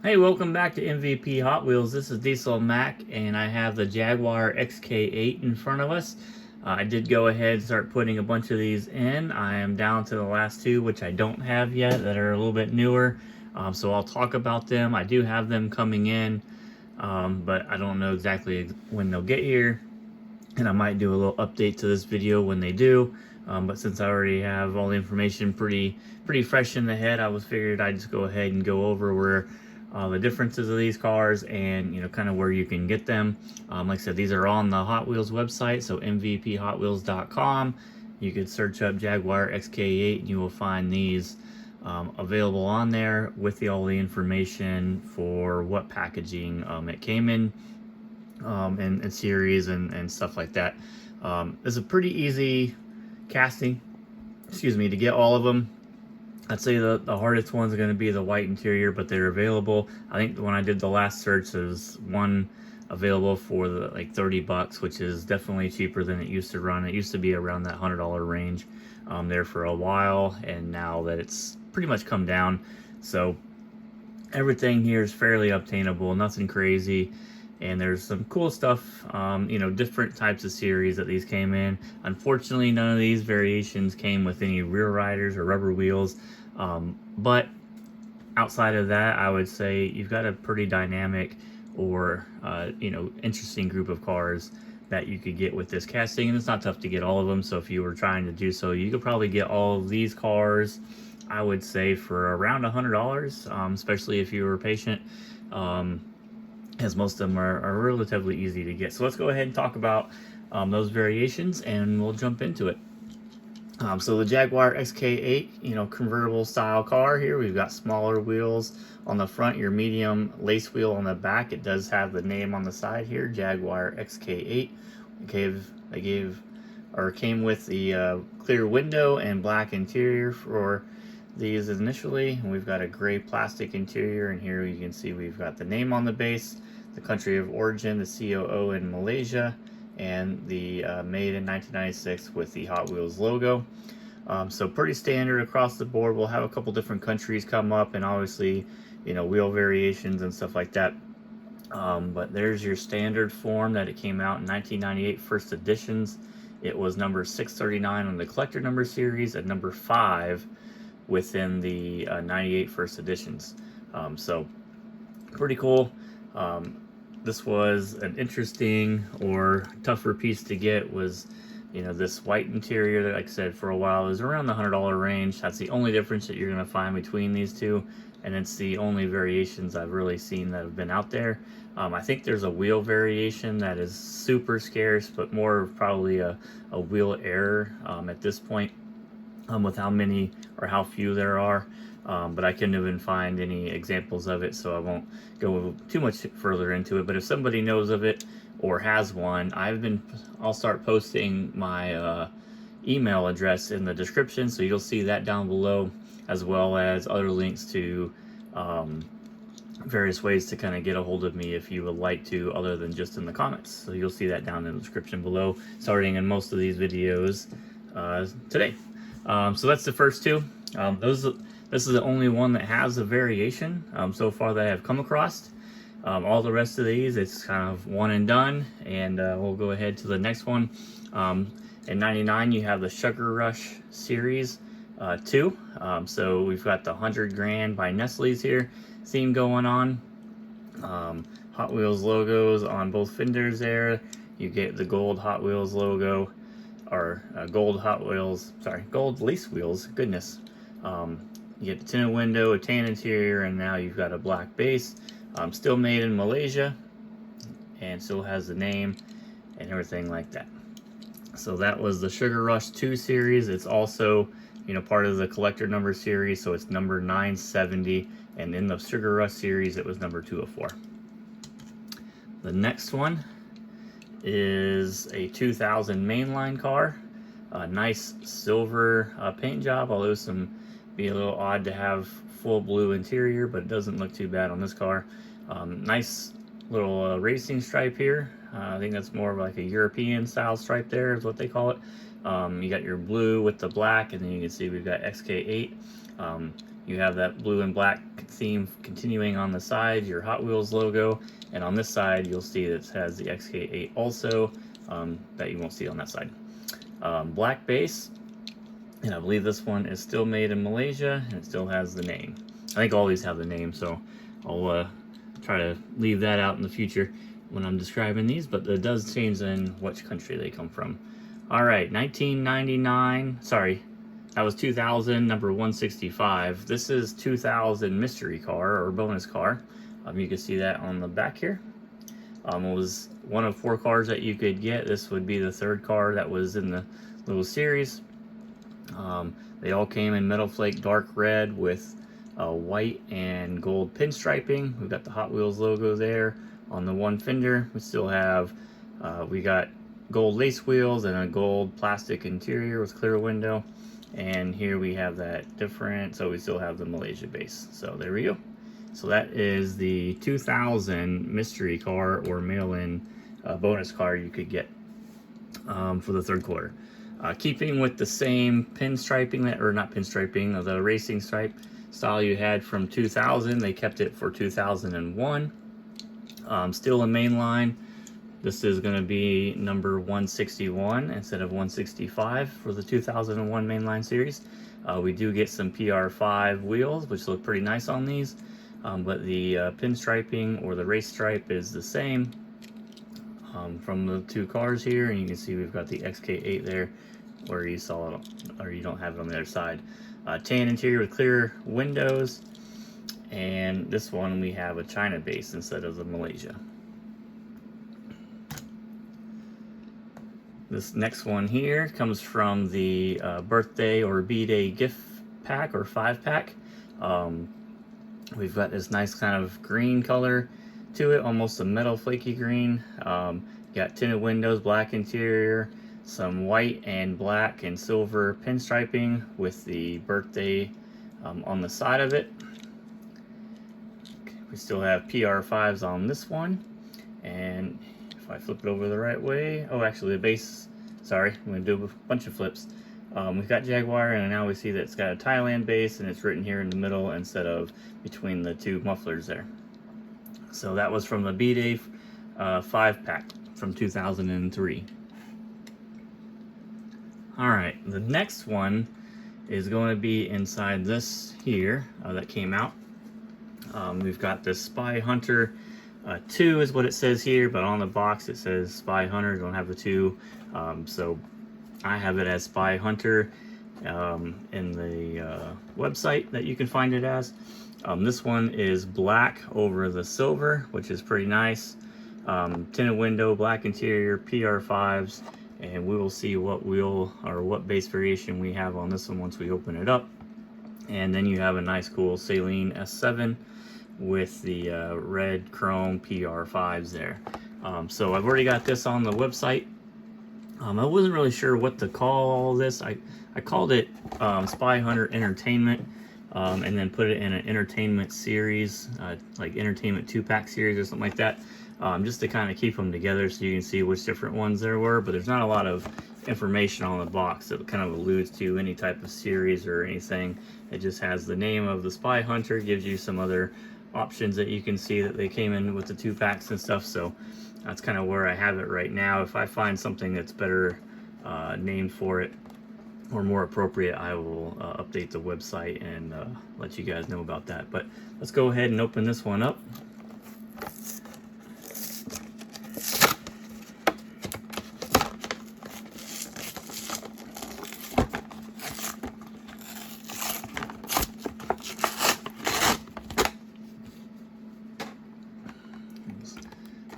Hey, welcome back to MVP Hot Wheels. This is Diesel Mac, and I have the Jaguar XK8 in front of us. I did go ahead and start putting a bunch of these in. I am down to the last two, which I don't have yet, that are a little bit newer. So I'll talk about them. I do have them coming in, but I don't know exactly when they'll get here. And I might do a little update to this video when they do. But since I already have all the information pretty fresh in the head, I was figured I'd just go ahead and go over where the differences of these cars and kind of where you can get them. Like I said, these are on the Hot Wheels website, so mvphotwheels.com. You could search up Jaguar XK8 and you will find these available on there with all the information for what packaging it came in, and series and stuff like that. It's a pretty easy casting, to get all of them. I'd say the hardest one's going to be the white interior, but they're available. I think when I did the last search, there's one available for like $30, which is definitely cheaper than it used to run. It used to be around that $100 range there for a while, and now that it's pretty much come down. So everything here is fairly obtainable, nothing crazy. And there's some cool stuff, different types of series that these came in. Unfortunately, none of these variations came with any rear riders or rubber wheels. But outside of that, I would say you've got a pretty dynamic or, interesting group of cars that you could get with this casting. And it's not tough to get all of them. So if you were trying to do so, you could probably get all of these cars, I would say, for around $100, especially if you were patient. As most of them are relatively easy to get. So let's go ahead and talk about those variations, and we'll jump into it. So the Jaguar XK8, convertible style car here. We've got smaller wheels on the front, your medium lace wheel on the back. It does have the name on the side here, Jaguar XK8. Came with the clear window and black interior for these initially. And we've got a gray plastic interior, and here you can see we've got the name on the base, the country of origin, the COO in Malaysia, and the made in 1996 with the Hot Wheels logo. So pretty standard across the board. We'll have a couple different countries come up, and obviously, wheel variations and stuff like that. But there's your standard form that it came out in 1998 first editions. It was number 639 on the collector number series and number 5 within the 98 first editions. So pretty cool. This was an interesting or tougher piece to get. Was this white interior that, like I said, for a while is around the $100 range. That's the only difference that you're going to find between these two, and it's the only variations I've really seen that have been out there. I think there's a wheel variation that is super scarce, but more probably a wheel error at this point, with how many or how few there are. But I couldn't even find any examples of it, so I won't go too much further into it. But if somebody knows of it or has one, I'll start posting my email address in the description, so you'll see that down below, as well as other links to various ways to kind of get a hold of me if you would like to, other than just in the comments. So you'll see that down in the description below, starting in most of these videos today. So that's the first two. This is the only one that has a variation so far that I've come across. All the rest of these, it's kind of one and done, and we'll go ahead to the next one. In 99, you have the Sugar Rush Series 2. So we've got the 100 grand by Nestle's here theme going on. Hot Wheels logos on both fenders there. You get the gold Hot Wheels logo, or gold lease wheels, goodness. You get the tinted window, a tan interior, and now you've got a black base. Still made in Malaysia, and still has the name and everything like that. So that was the Sugar Rush 2 series. It's also, part of the collector number series, so it's number 970, and in the Sugar Rush series, it was number 204. The next one is a 2000 mainline car. A nice silver paint job, although be a little odd to have full blue interior, but it doesn't look too bad on this car. Nice little racing stripe here. I think that's more of like a European style stripe there is what they call it. You got your blue with the black, and then you can see we've got XK8. You have that blue and black theme continuing on the side, your Hot Wheels logo, and on this side you'll see that it has the XK8 also, that you won't see on that side. Black base, and I believe this one is still made in Malaysia, and it still has the name. I think all these have the name, so I'll try to leave that out in the future when I'm describing these, but it does change in which country they come from. All right, 1999, sorry, that was 2000, number 165. This is 2000 mystery car or bonus car. You can see that on the back here. It was one of 4 cars that you could get. This would be the 3rd car that was in the little series. They all came in metal flake dark red with white and gold pinstriping. We've got the Hot Wheels logo there on the one fender. We still have, we got gold lace wheels and a gold plastic interior with clear window. And here we have that different, so we still have the Malaysia base. So there we go. So that is the 2000 mystery car or mail-in bonus car you could get for the 3rd quarter. Keeping with the same pinstriping, or not pinstriping, the racing stripe style you had from 2000, they kept it for 2001. Still a mainline. This is going to be number 161 instead of 165 for the 2001 mainline series. We do get some PR5 wheels, which look pretty nice on these, but the pinstriping or the race stripe is the same from the 2 cars here, and you can see we've got the XK8 there, where you saw it, or you don't have it on the other side. Tan interior with clear windows, and this one we have a China base instead of the Malaysia. This next one here comes from the birthday or B-Day gift pack or 5-pack. We've got this nice kind of green color to it, almost a metal flaky green. Got tinted windows, black interior, some white and black and silver pinstriping with the birthday on the side of it. We still have PR5s on this one, and if I flip it over the right way, oh, actually the base, sorry, I'm going to do a bunch of flips. We've got Jaguar, and now we see that it's got a Thailand base, and it's written here in the middle instead of between the 2 mufflers there. So that was from the B-Day 5-pack from 2003. Alright, the next one is going to be inside this here that came out. We've got this Spy Hunter 2 is what it says here, but on the box it says Spy Hunter, don't have the 2. So I have it as Spy Hunter in the website that you can find it as. This one is black over the silver, which is pretty nice. Tinted window, black interior, PR5s, and we will see what wheel or what base variation we have on this one once we open it up. And then you have a nice cool Saline S7 with the red chrome PR5s there. So I've already got this on the website. I wasn't really sure what to call all this. I called it Spy Hunter Entertainment, and then put it in an entertainment series, like entertainment 2-pack series or something like that, just to kind of keep them together so you can see which different ones there were. But there's not a lot of information on the box that kind of alludes to any type of series or anything. It just has the name of the Spy Hunter, gives you some other options that you can see that they came in with the 2-packs and stuff. So that's kind of where I have it right now. If I find something that's better named for it or more appropriate, I will update the website and let you guys know about that. But let's go ahead and open this one up.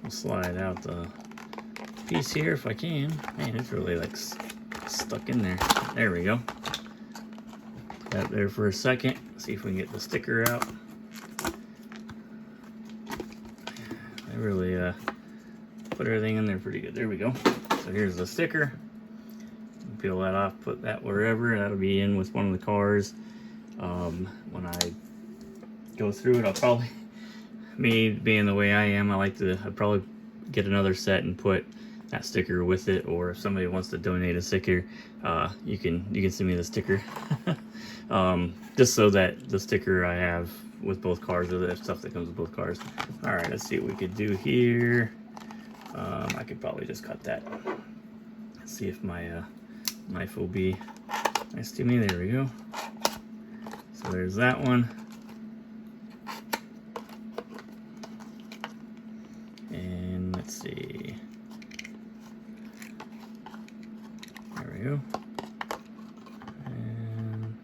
I'll slide out the piece here if I can. Man, it's really like stuck in there. There we go. Put that there for a second. See if we can get the sticker out. I really put everything in there pretty good. There we go. So here's the sticker. Peel that off, put that wherever. That'll be in with one of the cars. When I go through it, I'll probably, me being the way I am, I'd probably get another set and put that sticker with it, or if somebody wants to donate a sticker, you can send me the sticker. just so that the sticker I have with both cars, or the stuff that comes with both cars. All right, let's see what we could do here. I could probably just cut that. Let's see if my knife will be nice to me. There we go. So there's that one. And let's see. There we go. And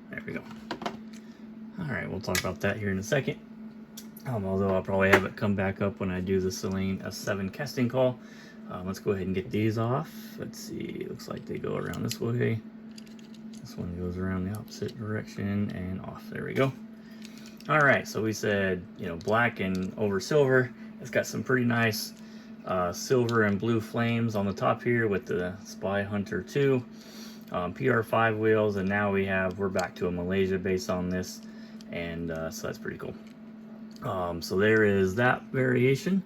there we go. All right, we'll talk about that here in a second. Although I'll probably have it come back up when I do the Celine S7 casting call. Let's go ahead and get these off. Let's see, looks like they go around this way. This one goes around the opposite direction and off. There we go. All right, so we said, you know, black and over silver. It's got some pretty nice silver and blue flames on the top here with the Spy Hunter 2. PR5 wheels, and now we're back to a Malaysia base on this, and so that's pretty cool. So there is that variation.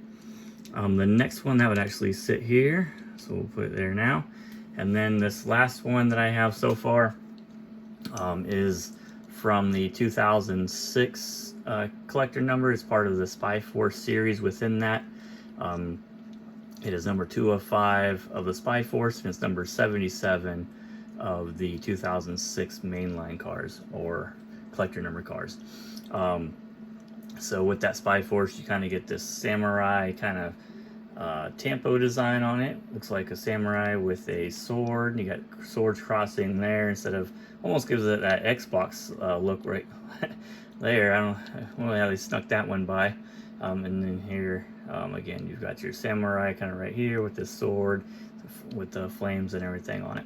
The next one that would actually sit here, so we'll put it there now. And then this last one that I have so far is from the 2006 collector number. It's part of the Spy Force series within that. It is number 205 of the Spy Force, and it's number 77 of the 2006 mainline cars, or collector number cars. So with that Spy Force, you kind of get this samurai kind of tampo design on it. Looks like a samurai with a sword. You got swords crossing there instead of, almost gives it that Xbox look right there. I don't know how they snuck that one by. And then here, again, you've got your samurai kind of right here with this sword with the flames and everything on it.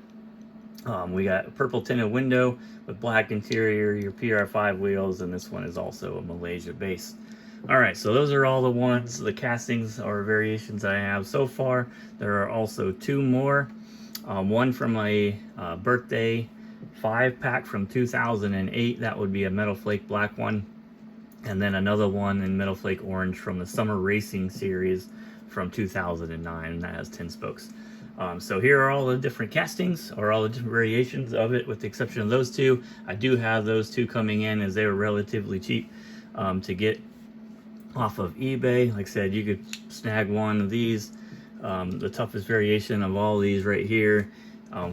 We got a purple tinted window with black interior, your PR5 wheels, and this one is also a Malaysia base. All right, so those are all the ones, the castings or variations I have so far. There are also two more. One from a birthday 5-pack from 2008. That would be a Metal Flake black one. And then another one in Metal Flake orange from the Summer Racing series from 2009, and that has 10 spokes. So here are all the different castings, or all the different variations of it, with the exception of those two. I do have those two coming in, as they were relatively cheap to get off of eBay. Like I said, you could snag one of these, the toughest variation of all these right here,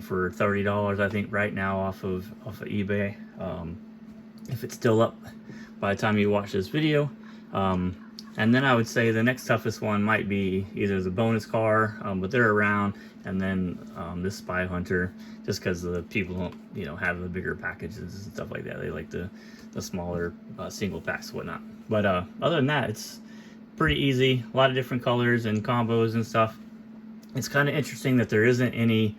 for $30, I think, right now off of eBay. If it's still up by the time you watch this video. And then I would say the next toughest one might be either the bonus car, but they're around, and then this Spy Hunter, just because the people don't, you know, have the bigger packages and stuff like that. They like the smaller single packs and whatnot. But other than that, it's pretty easy. A lot of different colors and combos and stuff. It's kind of interesting that there isn't any,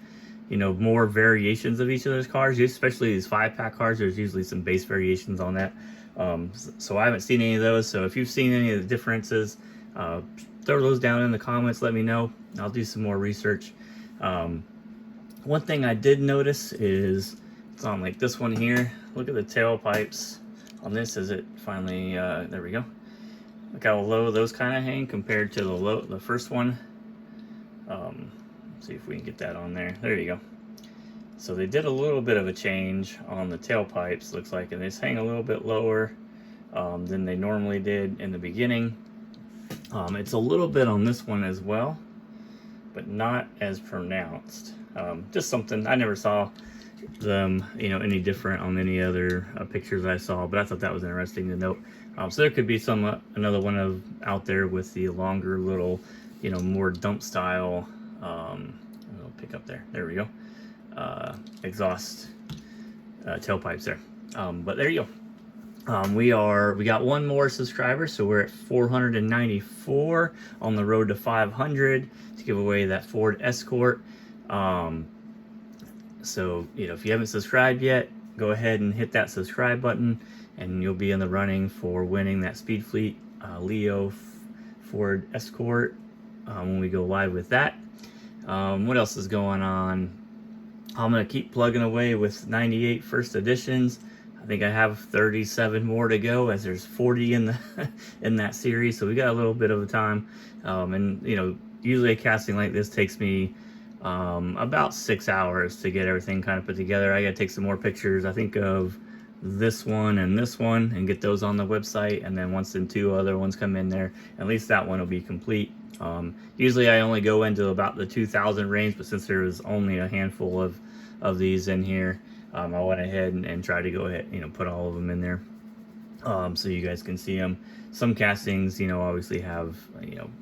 you know, more variations of each of those cars, especially these 5-pack cars. There's usually some base variations on that. So I haven't seen any of those. So if you've seen any of the differences, throw those down in the comments. Let me know. I'll do some more research. One thing I did notice is it's on like this one here. Look at the tailpipes on this. Is it finally, there we go. Look how low those kind of hang compared to the first one. See if we can get that on there. There you go. So they did a little bit of a change on the tailpipes, looks like, and they just hang a little bit lower than they normally did in the beginning. It's a little bit on this one as well, but not as pronounced. Just something, I never saw them, you know, any different on any other pictures I saw, but I thought that was interesting to note. So there could be another one out there with the longer little, you know, more dump style, I'll pick up there we go. Exhaust tailpipes there. But there you go. We got one more subscriber, so we're at 494 on the road to 500 to give away that Ford Escort. So, you know, if you haven't subscribed yet, go ahead and hit that subscribe button, and you'll be in the running for winning that Speed Fleet Leo Ford Escort when we go live with that. What else is going on? I'm going to keep plugging away with 98 first editions. I think I have 37 more to go, as there's 40 in the in that series, so we got a little bit of a time. And you know, usually a casting like this takes me about 6 hours to get everything kind of put together. I gotta take some more pictures, I think, of this one and get those on the website, and then once the 2 other ones come in there, at least that one will be complete. Usually I only go into about the 2,000 range, but since there was only a handful of these in here, I went ahead and tried to go ahead, put all of them in there, so you guys can see them. Some castings, obviously have,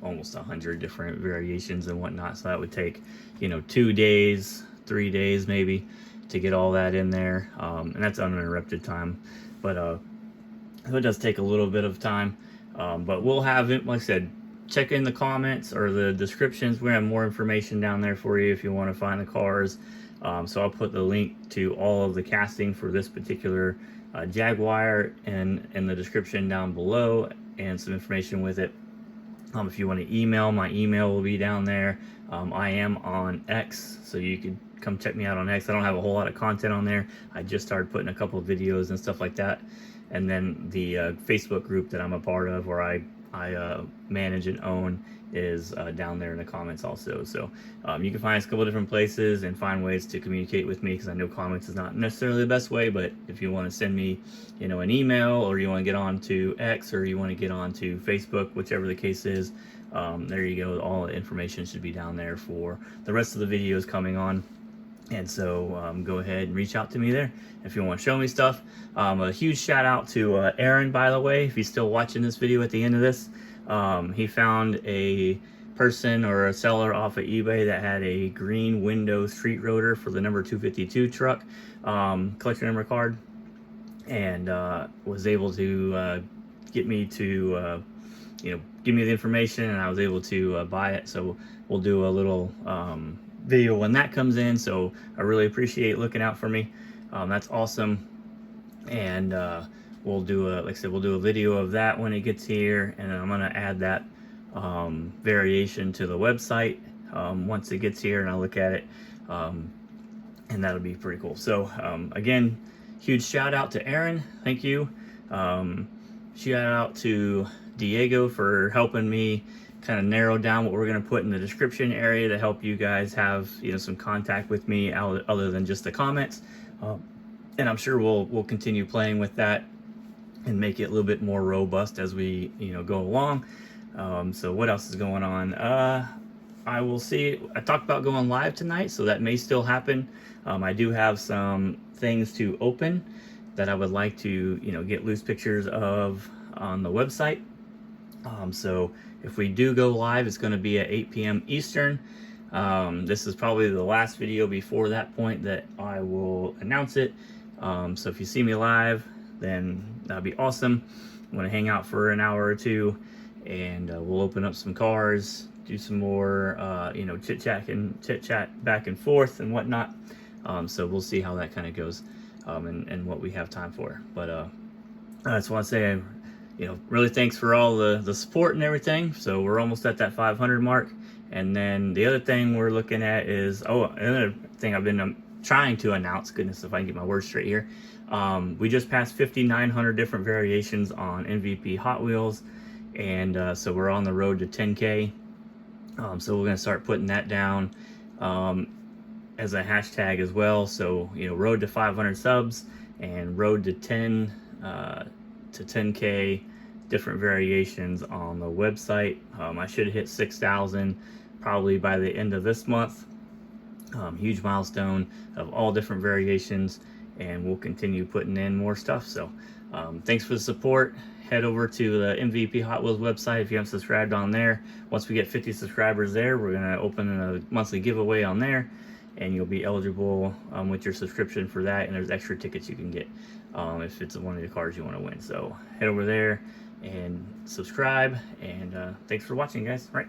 almost 100 different variations and whatnot, so that would take, 2 days, 3 days maybe to get all that in there, and that's uninterrupted time. But it does take a little bit of time, but we'll have it, like I said, check in the comments or the descriptions. We have more information down there for you if you want to find the cars. So I'll put the link to all of the casting for this particular Jaguar in the description down below, and some information with it. If you want to email, my email will be down there. I am on X, so you can come check me out on X. I don't have a whole lot of content on there. I just started putting a couple of videos and stuff like that. And then the Facebook group that I'm a part of, where I manage and own, is down there in the comments also. So you can find us a couple different places and find ways to communicate with me, because I know comments is not necessarily the best way, but if you want to send me an email, or you want to get on to X, or you want to get on to Facebook, whichever the case is, there you go. All the information should be down there for the rest of the videos coming on. And so go ahead and reach out to me there if you want to show me stuff. A huge shout out to Aaron, by the way, if he's still watching this video at the end of this. He found a person or a seller off of eBay that had a green window street rotor for the number 252 truck, collection number card, and was able to get me to give me the information, and I was able to buy it. So we'll do a little video when that comes in, so I really appreciate looking out for me. That's awesome. And we'll do a, like I said, we'll do a video of that when it gets here, and then I'm gonna add that variation to the website once it gets here, and I'll look at it, and that'll be pretty cool. So again, huge shout out to Aaron, thank you. Shout out to Diego for helping me kind of narrow down what we're going to put in the description area to help you guys have some contact with me other than just the comments. And I'm sure we'll continue playing with that and make it a little bit more robust as we go along. So what else is going on? I will see. I talked about going live tonight, so that may still happen. I do have some things to open that I would like to get loose pictures of on the website. So if we do go live, it's going to be at 8 p.m. Eastern. This is probably the last video before that point that I will announce it. So if you see me live, then that'd be awesome. I'm going to hang out for an hour or two, and we'll open up some cars, do some more, chit chat back and forth and whatnot. So we'll see how that kind of goes, and what we have time for. But I just want to say, really thanks for all the support and everything. So we're almost at that 500 mark. And then the other thing we're looking at is, another thing I've been trying to announce, goodness, if I can get my words straight here. We just passed 5,900 different variations on MVP Hot Wheels. And so we're on the road to 10K. So we're going to start putting that down as a hashtag as well. So, road to 500 subs and road to 10K different variations on the website. I should hit 6,000 probably by the end of this month. Huge milestone of all different variations, and we'll continue putting in more stuff. So thanks for the support. Head over to the MVP Hot Wheels website if you haven't subscribed on there. Once we get 50 subscribers there, we're going to open a monthly giveaway on there, and you'll be eligible with your subscription for that, and there's extra tickets you can get if it's one of the cars you want to win. So head over there and subscribe, and thanks for watching, guys. All right.